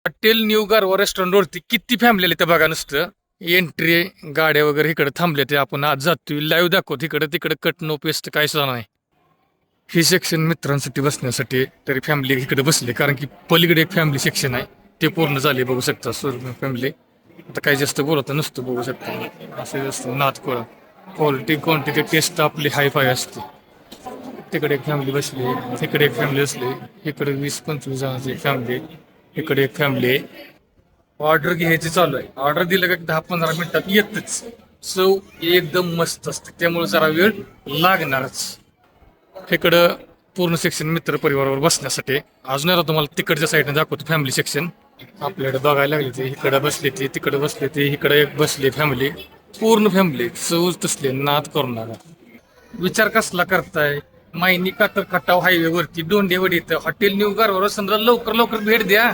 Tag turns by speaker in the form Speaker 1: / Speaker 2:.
Speaker 1: Hotel new गारवा रेस्टॉरंटवरती किती family आले ते बघा नुसतं. एंट्री गाड्या वगैरे इकडे थांबले ते आपण आज जातोय लाईव्ह दाखवतो. इकडे तिकडे कट नो पेस्ट काय सुद्धा नाही. ही सेक्शन मित्रांसाठी बसण्यासाठी तरी फॅमिली इकडे बसली कारण की पलीकडे एक फॅमिली सेक्शन आहे ते पूर्ण झाले बघू शकता. फॅमिली आता काही जास्त बोलत नुसतं बघू शकता असे जास्त नाद कोळा क्वालिटी क्वांटिटी टेस्ट आपली हाय फाय असते. तिकडे एक फॅमिली बसली, तिकडे एक फॅमिली बसली, इकडे 20-25 जणांची फॅमिली, इकडे एक फॅमिली. ऑर्डर घ्यायची चालू आहे. ऑर्डर दिलं का 10-15 मिनिटात येतच. चव एकदम मस्त असते त्यामुळे जरा वेळ लागणारच. इकडं पूर्ण सेक्शन मित्र परिवारावर बसण्यासाठी. अजून आता तुम्हाला तिकडच्या साईडने दाखवतो फॅमिली सेक्शन. आपल्याकडे बघायला लागले ते इकडे बसले ते तिकडे बसले ते इकडे एक बसले फॅमिली. पूर्ण फॅमिली चव तसले नाद करून नका. विचार कसला करताय? मायनी कातर खटाव हायवे वरती डोंडेवाडी इथं हॉटेल न्यू गारवा रेस्टॉरंटला लवकर लवकर भेट द्या.